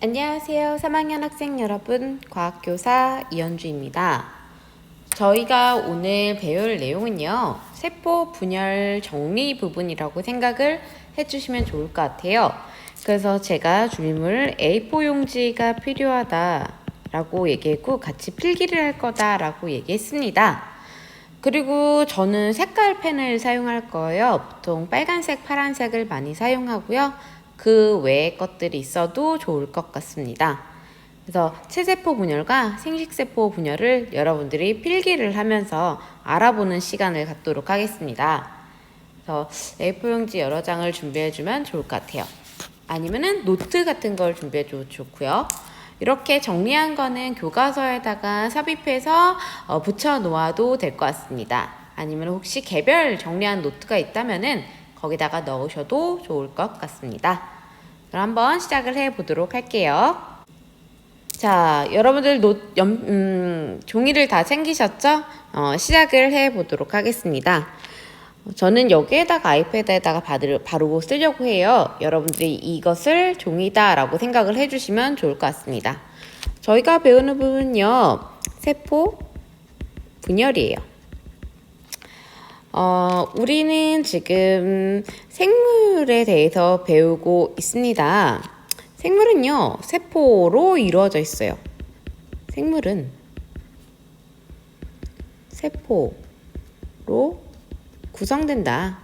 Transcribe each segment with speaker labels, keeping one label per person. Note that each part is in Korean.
Speaker 1: 안녕하세요. 3학년 학생 여러분, 과학교사 이현주입니다. 저희가 오늘 배울 내용은요, 세포 분열 정리 부분이라고 생각을 해주시면 좋을 것 같아요. 그래서 제가 준비물 A4 용지가 필요하다라고 얘기했고, 같이 필기를 할 거다라고 얘기했습니다. 그리고 저는 색깔 펜을 사용할 거예요. 보통 빨간색, 파란색을 많이 사용하고요. 그 외의 것들이 있어도 좋을 것 같습니다. 그래서 체세포 분열과 생식세포 분열을 여러분들이 필기를 하면서 알아보는 시간을 갖도록 하겠습니다. 그래서 A4 용지 여러 장을 준비해주면 좋을 것 같아요. 아니면은 노트 같은 걸 준비해줘도 좋고요. 이렇게 정리한 거는 교과서에다가 삽입해서 붙여 놓아도 될 것 같습니다. 아니면 혹시 개별 정리한 노트가 있다면은 거기다가 넣으셔도 좋을 것 같습니다. 그럼 한번 시작을 해보도록 할게요. 자, 여러분들 종이를 다 챙기셨죠? 시작을 해보도록 하겠습니다. 저는 여기에다가 아이패드에다가 바로 쓰려고 해요. 여러분들이 이것을 종이다라고 생각을 해주시면 좋을 것 같습니다. 저희가 배우는 부분은요, 세포 분열이에요. 우리는 지금 생물에 대해서 배우고 있습니다. 생물은요, 세포로 이루어져 있어요. 생물은 세포로 구성된다.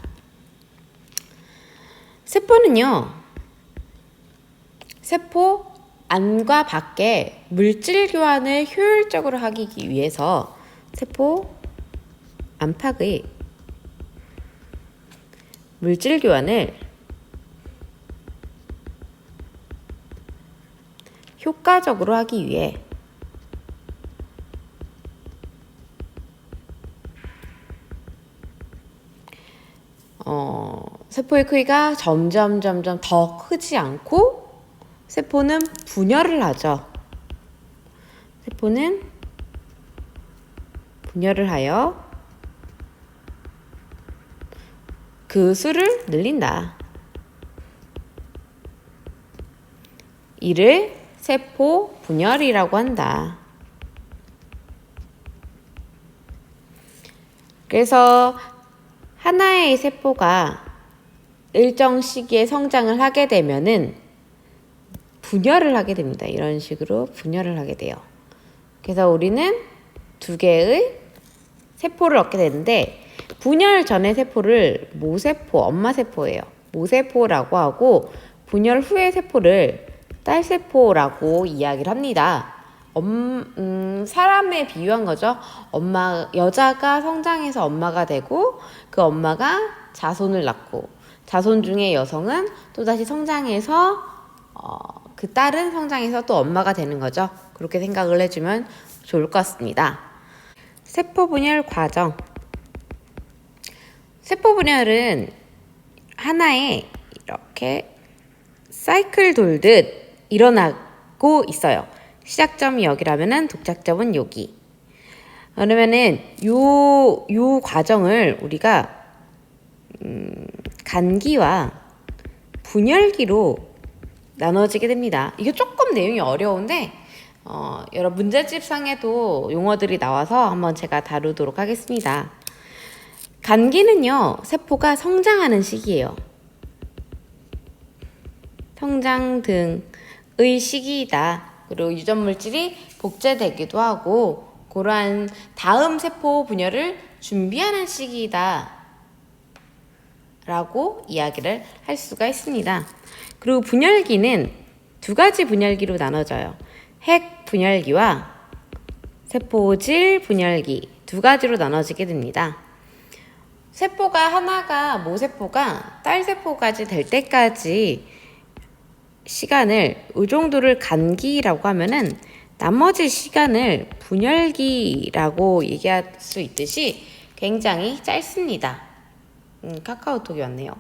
Speaker 1: 세포는요, 세포 안과 밖에 물질 교환을 효율적으로 하기 위해서 세포 안팎의 물질 교환을 효과적으로 하기 위해 세포의 크기가 점점 더 크지 않고 세포는 분열을 하죠. 세포는 분열을 하여 그 수를 늘린다. 이를 세포 분열이라고 한다. 그래서 하나의 세포가 일정 시기에 성장을 하게 되면은 분열을 하게 됩니다. 이런 식으로 분열을 하게 돼요. 그래서 우리는 두 개의 세포를 얻게 되는데, 분열 전의 세포를 모세포, 엄마세포예요. 모세포라고 하고, 분열 후의 세포를 딸세포라고 이야기를 합니다. 사람에 비유한 거죠. 여자가 성장해서 엄마가 되고, 그 엄마가 자손을 낳고, 자손 중에 여성은 또다시 성장해서, 그 딸은 성장해서 또 엄마가 되는 거죠. 그렇게 생각을 해주면 좋을 것 같습니다. 세포 분열 과정. 세포 분열은 하나의 이렇게 사이클 돌듯 일어나고 있어요. 시작점이 여기라면은 독착점은 여기. 그러면은 요 과정을 우리가 간기와 분열기로 나눠지게 됩니다. 이게 조금 내용이 어려운데 여러 문제집 상에도 용어들이 나와서 한번 제가 다루도록 하겠습니다. 간기는요, 세포가 성장하는 시기예요. 성장 등의 시기이다. 그리고 유전물질이 복제되기도 하고 그러한 다음 세포 분열을 준비하는 시기이다 라고 이야기를 할 수가 있습니다. 그리고 분열기는 두 가지 분열기로 나눠져요. 핵 분열기와 세포질 분열기 두 가지로 나눠지게 됩니다. 세포가 하나가 모세포가 딸세포까지 될 때까지 시간을 이 정도를 간기라고 하면은 나머지 시간을 분열기라고 얘기할 수 있듯이 굉장히 짧습니다. 카카오톡이 왔네요.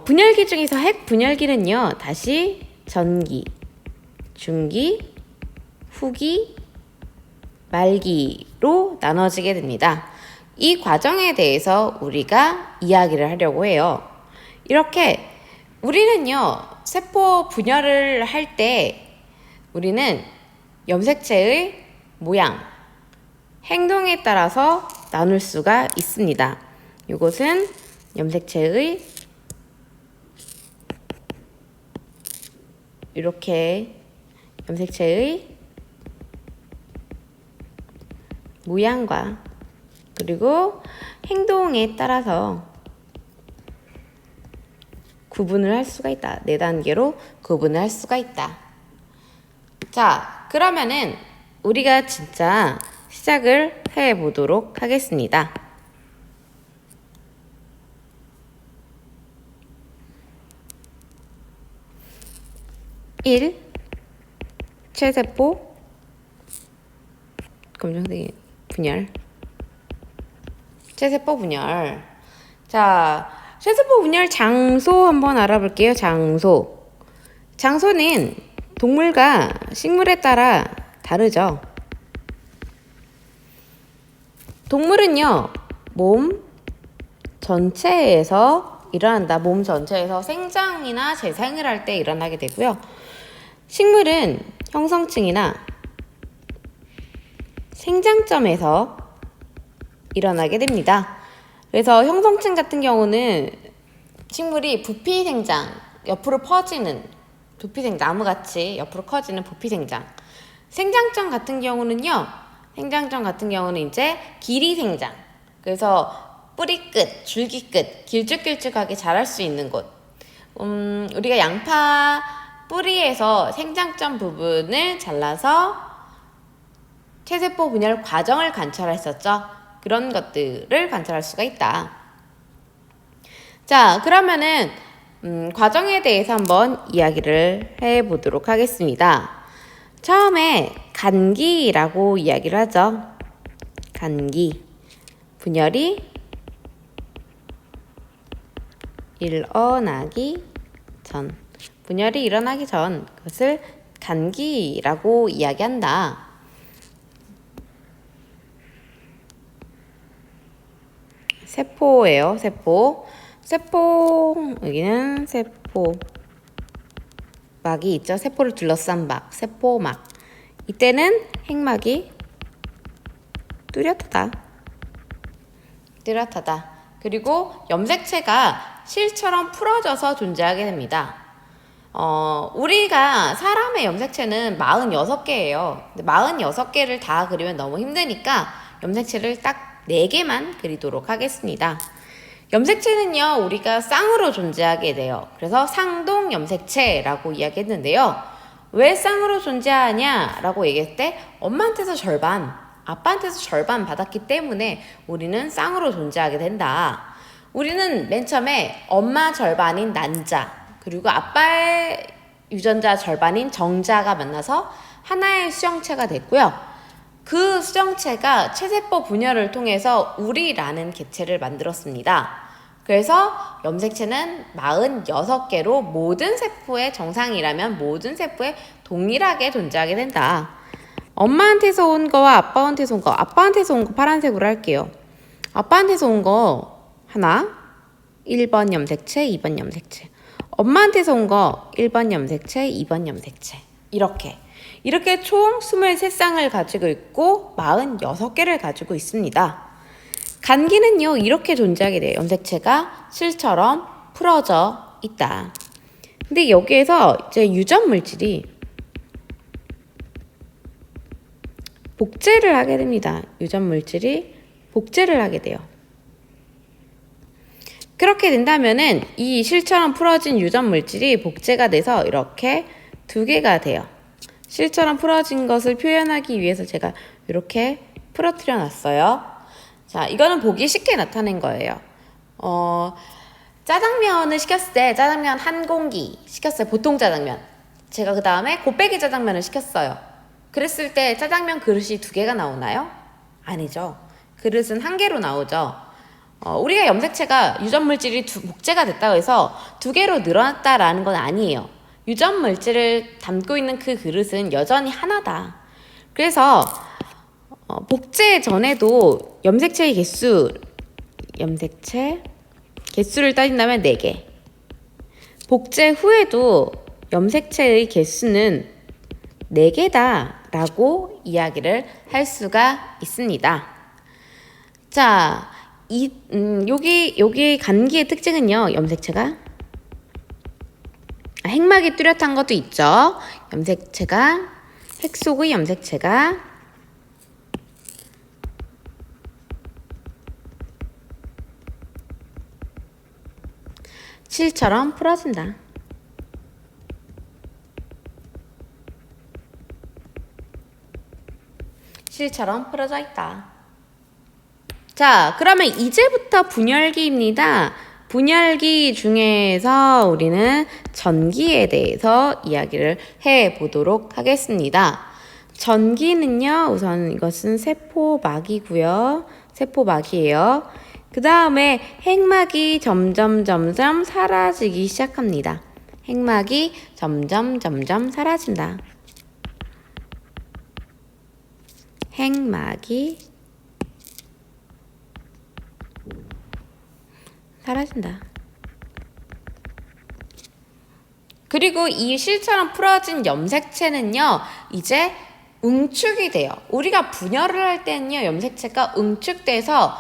Speaker 1: 분열기 중에서 핵 분열기는요, 다시 전기, 중기, 후기, 말기로 나눠지게 됩니다. 이 과정에 대해서 우리가 이야기를 하려고 해요. 이렇게 우리는요, 세포 분열을 할 때 우리는 염색체의 모양, 행동에 따라서 나눌 수가 있습니다. 이것은 염색체의 이렇게 염색체의 모양과 그리고 행동에 따라서 구분을 할 수가 있다. 4단계로 구분을 할 수가 있다. 자, 그러면은 우리가 진짜 시작을 해보도록 하겠습니다. 체세포 검정색 분열. 체세포 분열. 자, 체세포 분열 장소 한번 알아볼게요. 장소는 동물과 식물에 따라 다르죠. 동물은요, 몸 전체에서 일어난다. 몸 전체에서 생장이나 재생을 할 때 일어나게 되고요. 식물은 형성층이나 생장점에서 일어나게 됩니다. 그래서 형성층 같은 경우는 식물이 부피생장, 옆으로 퍼지는 부피생장, 나무같이 옆으로 커지는 부피생장. 생장점 같은 경우는 이제 길이생장. 그래서 뿌리 끝, 줄기 끝, 길쭉길쭉하게 자랄 수 있는 곳. 우리가 양파 뿌리에서 생장점 부분을 잘라서 체세포 분열 과정을 관찰했었죠. 그런 것들을 관찰할 수가 있다. 자, 그러면은 과정에 대해서 한번 이야기를 해보도록 하겠습니다. 처음에 간기라고 이야기를 하죠. 간기. 분열이 일어나기 전. 분열이 일어나기 전 그것을 간기라고 이야기한다. 세포예요. 여기는 세포막이 있죠. 세포를 둘러싼 막, 세포막. 이때는 핵막이 뚜렷하다. 그리고 염색체가 실처럼 풀어져서 존재하게 됩니다. 우리가 사람의 염색체는 46개예요. 46개를 다 그리면 너무 힘드니까 염색체를 딱 4개만 그리도록 하겠습니다. 염색체는요, 우리가 쌍으로 존재하게 돼요. 그래서 쌍동 염색체라고 이야기했는데요. 왜 쌍으로 존재하냐라고 얘기했을 때 엄마한테서 절반, 아빠한테서 절반 받았기 때문에 우리는 쌍으로 존재하게 된다. 우리는 맨 처음에 엄마 절반인 난자, 그리고 아빠의 유전자 절반인 정자가 만나서 하나의 수정체가 됐고요. 그 수정체가 체세포 분열을 통해서 우리라는 개체를 만들었습니다. 그래서 염색체는 46개로 모든 세포의 정상이라면 모든 세포에 동일하게 존재하게 된다. 엄마한테서 온 거와 아빠한테서 온 거 파란색으로 할게요. 아빠한테서 온 거 하나, 1번 염색체, 2번 염색체. 엄마한테서 온 거 1번 염색체, 2번 염색체. 이렇게 총 23쌍을 가지고 있고 46개를 가지고 있습니다. 간기는요, 이렇게 존재하게 돼요. 염색체가 실처럼 풀어져 있다. 근데 여기에서 이제 유전 물질이 복제를 하게 됩니다. 유전 물질이 복제를 하게 돼요. 그렇게 된다면은 이 실처럼 풀어진 유전 물질이 복제가 돼서 이렇게 2개가 돼요. 실처럼 풀어진 것을 표현하기 위해서 제가 이렇게 풀어뜨려 놨어요. 자, 이거는 보기 쉽게 나타낸 거예요. 짜장면을 시켰을 때 짜장면 한 공기 시켰어요. 보통 짜장면. 제가 그 다음에 곱빼기 짜장면을 시켰어요. 그랬을 때 짜장면 그릇이 2개가 나오나요? 아니죠. 그릇은 1개로 나오죠. 우리가 염색체가 유전물질이 복제가 됐다고 해서 2개로 늘어났다라는 건 아니에요. 유전물질을 담고 있는 그 그릇은 여전히 하나다. 그래서 복제 전에도 염색체 개수를 따진다면 4개. 복제 후에도 염색체의 개수는 4개다 라고 이야기를 할 수가 있습니다. 자, 여기 간기의 특징은요, 염색체가 핵막이 뚜렷한 것도 있죠. 염색체가, 핵 속의 염색체가 실처럼 풀어진다. 실처럼 풀어져 있다. 자, 그러면 이제부터 분열기입니다. 분열기 중에서 우리는 전기에 대해서 이야기를 해보도록 하겠습니다. 전기는요, 우선 이것은 세포막이고요. 세포막이에요. 그 다음에 핵막이 점점 사라지기 시작합니다. 핵막이 점점 사라진다. 핵막이 사라진다. 그리고 이 실처럼 풀어진 염색체는요, 이제 응축이 돼요. 우리가 분열을 할 때는요, 염색체가 응축돼서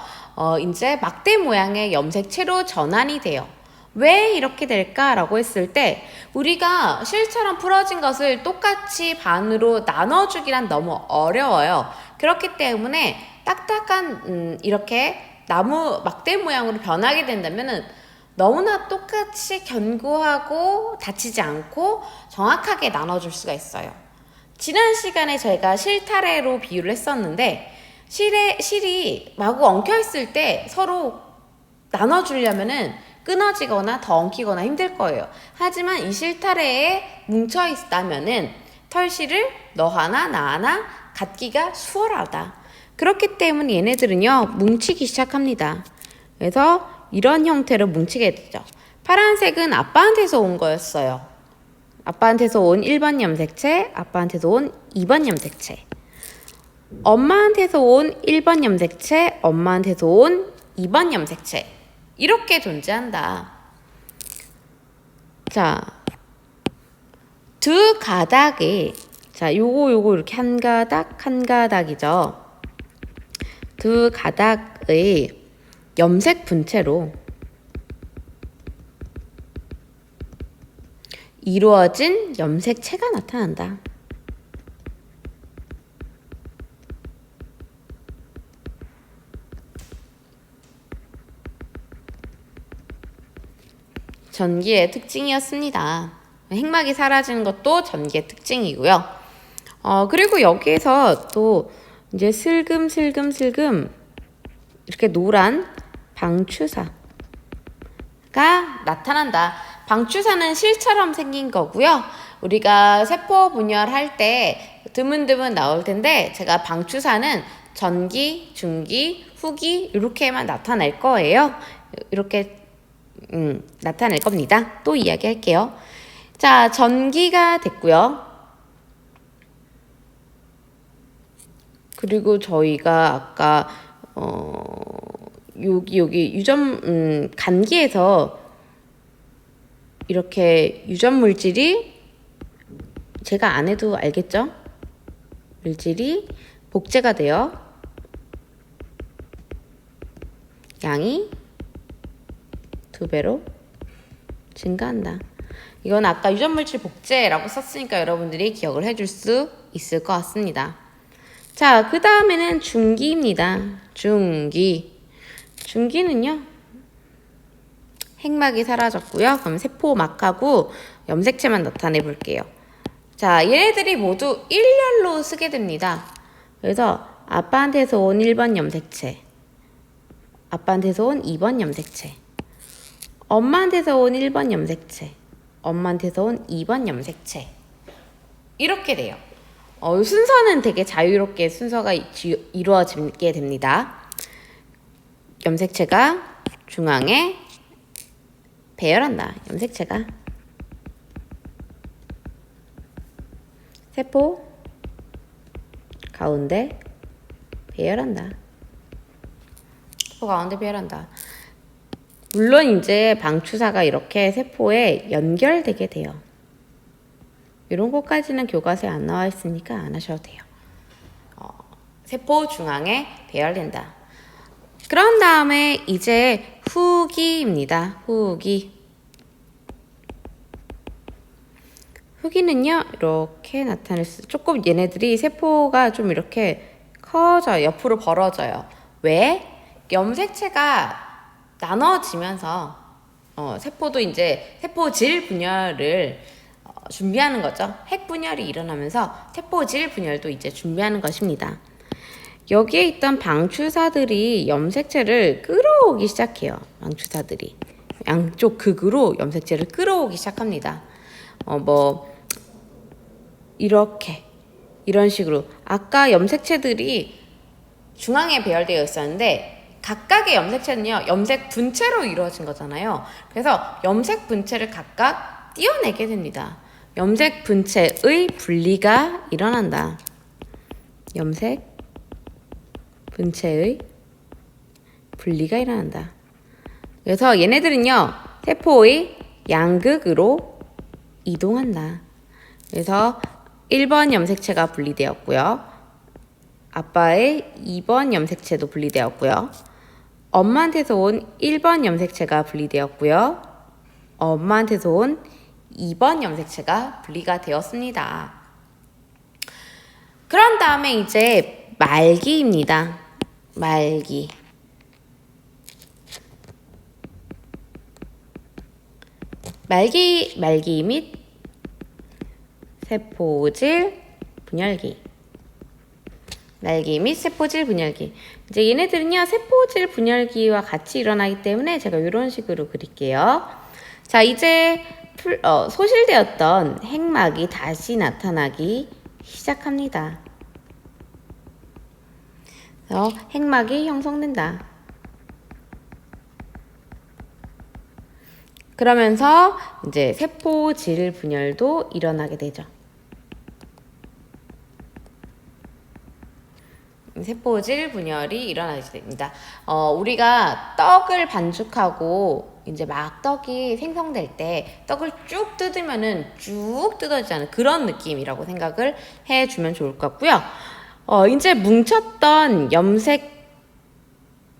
Speaker 1: 이제 막대 모양의 염색체로 전환이 돼요. 왜 이렇게 될까라고 했을 때, 우리가 실처럼 풀어진 것을 똑같이 반으로 나눠주기란 너무 어려워요. 그렇기 때문에 딱딱한 이렇게 나무 막대 모양으로 변하게 된다면은 너무나 똑같이 견고하고 다치지 않고 정확하게 나눠줄 수가 있어요. 지난 시간에 저희가 실타래로 비유를 했었는데, 실이 마구 엉켜있을 때 서로 나눠주려면은 끊어지거나 더 엉키거나 힘들 거예요. 하지만 이 실타래에 뭉쳐있다면은 털실을 너 하나 나 하나 갖기가 수월하다. 그렇기 때문에 얘네들은요, 뭉치기 시작합니다. 그래서 이런 형태로 뭉치게 되죠. 파란색은 아빠한테서 온 거였어요. 아빠한테서 온 1번 염색체, 아빠한테서 온 2번 염색체. 엄마한테서 온 1번 염색체, 엄마한테서 온 2번 염색체. 이렇게 존재한다. 자, 두 가닥이, 자, 요거 이렇게 한 가닥이죠. 두 가닥의 염색 분체로 이루어진 염색체가 나타난다. 전기의 특징이었습니다. 핵막이 사라지는 것도 전기의 특징이고요. 그리고 여기에서 또 이제 슬금 이렇게 노란 방추사가 나타난다. 방추사는 실처럼 생긴 거고요. 우리가 세포 분열할 때 드문드문 나올 텐데, 제가 방추사는 전기, 중기, 후기 이렇게만 나타낼 거예요. 이렇게 나타낼 겁니다. 또 이야기할게요. 자, 전기가 됐고요. 그리고 저희가 아까 여기 유전 간기에서 이렇게 유전 물질이, 제가 안 해도 알겠죠? 물질이 복제가 돼요. 양이 2배로 증가한다. 이건 아까 유전물질 복제라고 썼으니까 여러분들이 기억을 해줄 수 있을 것 같습니다. 자, 그 다음에는 중기입니다. 중기는요, 핵막이 사라졌고요. 그럼 세포막하고 염색체만 나타내 볼게요. 자, 얘네들이 모두 일렬로 쓰게 됩니다. 그래서 아빠한테서 온 1번 염색체, 아빠한테서 온 2번 염색체, 엄마한테서 온 1번 염색체, 엄마한테서 온 2번 염색체. 이렇게 돼요. 순서는 되게 자유롭게 순서가 이루어지게 됩니다. 염색체가 중앙에 배열한다. 염색체가 세포 가운데 배열한다. 세포 가운데 배열한다. 물론 이제 방추사가 이렇게 세포에 연결되게 돼요. 이런 것까지는 교과서에 안 나와 있으니까 안 하셔도 돼요. 세포 중앙에 배열된다. 그런 다음에 이제 후기입니다. 후기는요, 이렇게 나타낼 수, 조금 얘네들이 세포가 좀 이렇게 커져요. 옆으로 벌어져요. 왜? 염색체가 나눠지면서, 세포도 이제 세포질 분열을 준비하는 거죠. 핵분열이 일어나면서 세포질 분열도 이제 준비하는 것입니다. 여기에 있던 방추사들이 염색체를 끌어오기 시작해요. 방추사들이 양쪽 극으로 염색체를 끌어오기 시작합니다. 이렇게 이런 식으로 아까 염색체들이 중앙에 배열되어 있었는데 각각의 염색체는요, 염색 분체로 이루어진 거잖아요. 그래서 염색 분체를 각각 띄어내게 됩니다. 염색 분체의 분리가 일어난다. 염색 분체의 분리가 일어난다. 그래서 얘네들은요, 세포의 양극으로 이동한다. 그래서 1번 염색체가 분리되었고요. 아빠의 2번 염색체도 분리되었고요. 엄마한테서 온 1번 염색체가 분리되었고요. 엄마한테서 온 2번 염색체가 분리가 되었습니다. 그런 다음에 이제 말기입니다. 말기 및 세포질 분열기. 말기 및 세포질 분열기. 이제 얘네들은요, 세포질 분열기와 같이 일어나기 때문에 제가 이런 식으로 그릴게요. 자, 이제 소실되었던 핵막이 다시 나타나기 시작합니다. 그래서 핵막이 형성된다. 그러면서 이제 세포질 분열도 일어나게 되죠. 세포질 분열이 일어나게 됩니다. 우리가 떡을 반죽하고 이제 막 떡이 생성될 때 떡을 쭉 뜯으면은 쭉 뜯어지는 그런 느낌이라고 생각을 해주면 좋을 것 같고요. 이제 뭉쳤던 염색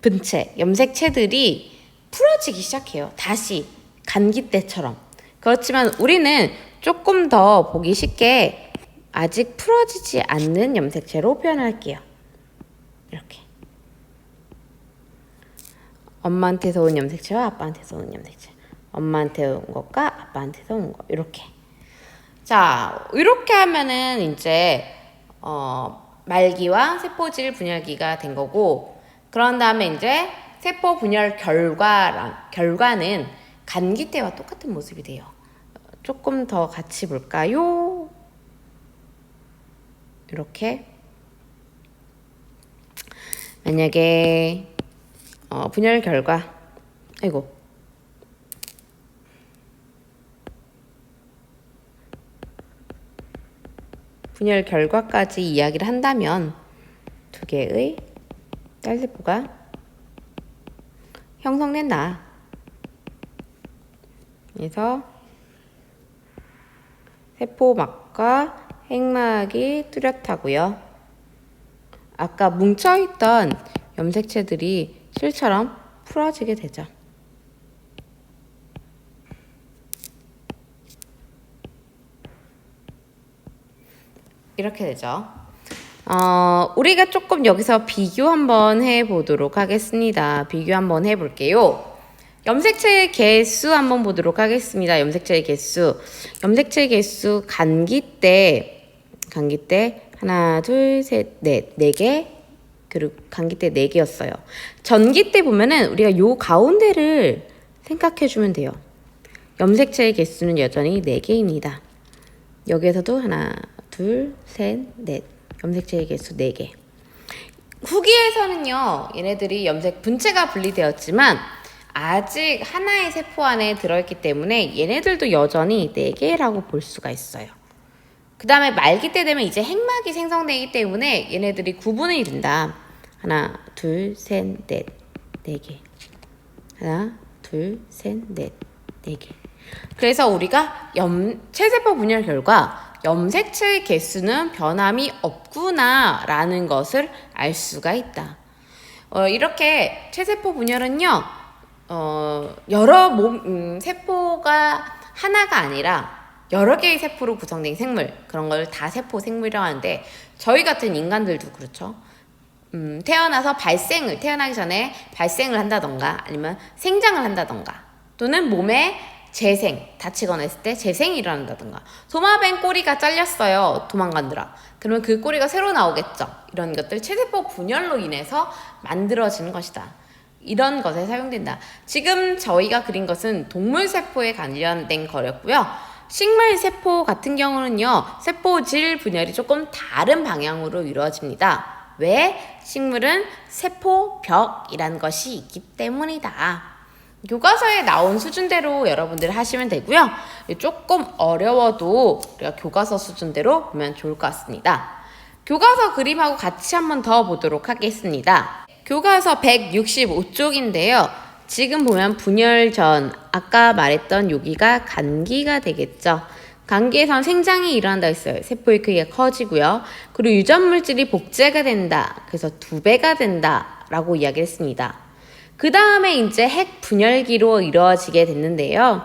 Speaker 1: 분체, 염색체들이 풀어지기 시작해요. 다시 감기 때처럼. 그렇지만 우리는 조금 더 보기 쉽게 아직 풀어지지 않는 염색체로 표현할게요. 이렇게 엄마한테서 온 염색체와 아빠한테서 온 염색체, 엄마한테 온 것과 아빠한테서 온 것, 이렇게. 자, 이렇게 하면은 이제 말기와 세포질 분열기가 된 거고, 그런 다음에 이제 세포 분열 결과는 감기 때와 똑같은 모습이 돼요. 조금 더 같이 볼까요? 이렇게. 만약에 분열 결과, 분열 결과까지 이야기를 한다면 두 개의 딸세포가 형성된다. 그래서 세포막과 핵막이 뚜렷하고요. 아까 뭉쳐있던 염색체들이 실처럼 풀어지게 되죠. 이렇게 되죠. 우리가 조금 여기서 비교 한번 해보도록 하겠습니다. 비교 한번 해볼게요. 염색체의 개수 한번 보도록 하겠습니다. 염색체의 개수. 염색체의 개수 감기 때 하나, 둘, 셋, 넷, 4개. 그리고 감기 때 4개였어요. 전기 때 보면은 우리가 요 가운데를 생각해주면 돼요. 염색체의 개수는 여전히 4개입니다. 여기에서도 하나, 둘, 셋, 넷. 염색체의 개수 4개. 후기에서는요, 얘네들이 염색 분체가 분리되었지만 아직 하나의 세포 안에 들어있기 때문에 얘네들도 여전히 4개라고 볼 수가 있어요. 그 다음에 말기 때 되면 이제 핵막이 생성되기 때문에 얘네들이 구분이 된다. 하나, 둘, 셋, 넷, 4개. 하나, 둘, 셋, 넷, 네 개. 그래서 우리가 체세포 분열 결과 염색체의 개수는 변함이 없구나라는 것을 알 수가 있다. 이렇게 체세포 분열은요, 여러 세포가 하나가 아니라 여러 개의 세포로 구성된 생물, 그런 걸 다세포 생물이라고 하는데, 저희 같은 인간들도 그렇죠. 태어나기 전에 발생을 한다던가, 아니면 생장을 한다던가, 또는 몸에 다치거나 했을 때 재생이 일어난다던가, 도마뱀 꼬리가 잘렸어요, 도망간느라. 그러면 그 꼬리가 새로 나오겠죠. 이런 것들 체세포 분열로 인해서 만들어지는 것이다. 이런 것에 사용된다. 지금 저희가 그린 것은 동물세포에 관련된 거였고요. 식물세포 같은 경우는요, 세포질 분열이 조금 다른 방향으로 이루어집니다. 왜? 식물은 세포벽이라는 것이 있기 때문이다. 교과서에 나온 수준대로 여러분들 하시면 되고요. 조금 어려워도 우리가 교과서 수준대로 보면 좋을 것 같습니다. 교과서 그림하고 같이 한번 더 보도록 하겠습니다. 교과서 165쪽인데요. 지금 보면 분열 전, 아까 말했던 여기가 간기가 되겠죠. 간기에선 생장이 일어난다 했어요. 세포의 크기가 커지고요. 그리고 유전물질이 복제가 된다. 그래서 2배가 된다 라고 이야기를 했습니다. 그 다음에 이제 핵 분열기로 이루어지게 됐는데요.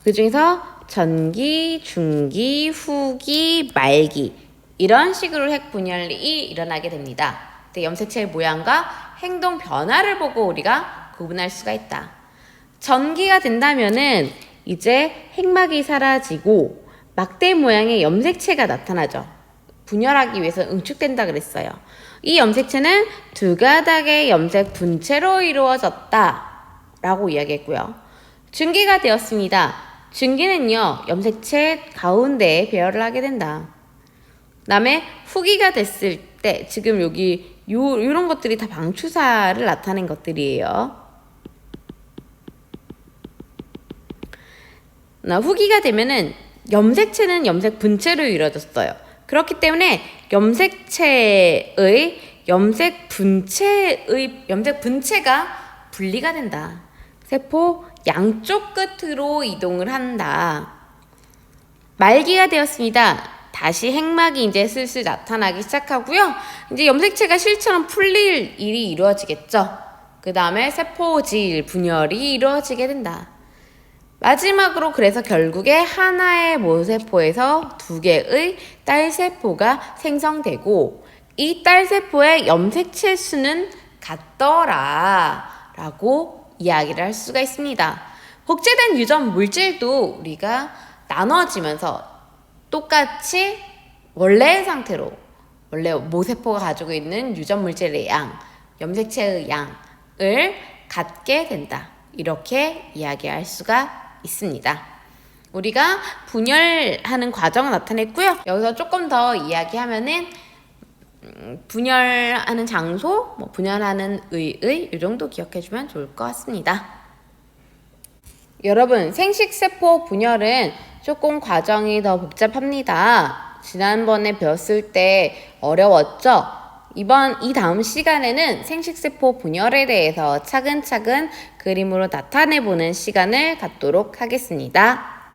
Speaker 1: 그 중에서 전기, 중기, 후기, 말기, 이런 식으로 핵 분열이 일어나게 됩니다. 염색체의 모양과 행동 변화를 보고 우리가 구분할 수가 있다. 전기가 된다면은 이제 핵막이 사라지고 막대 모양의 염색체가 나타나죠. 분열하기 위해서 응축된다 그랬어요. 이 염색체는 2가닥의 염색 분체로 이루어졌다 라고 이야기했고요. 중기가 되었습니다. 중기는요, 염색체 가운데에 배열을 하게 된다. 그 다음에 후기가 됐을 때, 지금 여기 요런 것들이 다 방추사를 나타낸 것들이에요. 후기가 되면은 염색체는 염색 분체로 이루어졌어요. 그렇기 때문에 염색 분체가 분리가 된다. 세포 양쪽 끝으로 이동을 한다. 말기가 되었습니다. 다시 핵막이 이제 슬슬 나타나기 시작하고요. 이제 염색체가 실처럼 풀릴 일이 이루어지겠죠. 그 다음에 세포질 분열이 이루어지게 된다. 마지막으로 그래서 결국에 하나의 모세포에서 2개의 딸세포가 생성되고, 이 딸세포의 염색체 수는 같더라 라고 이야기를 할 수가 있습니다. 복제된 유전 물질도 우리가 나눠지면서 똑같이 원래의 상태로, 원래 모세포가 가지고 있는 유전 물질의 양, 염색체의 양을 갖게 된다. 이렇게 이야기할 수가 있습니다. 우리가 분열하는 과정을 나타냈고요. 여기서 조금 더 이야기하면은 분열하는 장소, 분열하는 이 정도 기억해주면 좋을 것 같습니다. 여러분, 생식세포 분열은 조금 과정이 더 복잡합니다. 지난번에 배웠을 때 어려웠죠? 이 다음 시간에는 생식세포 분열에 대해서 차근차근 그림으로 나타내보는 시간을 갖도록 하겠습니다.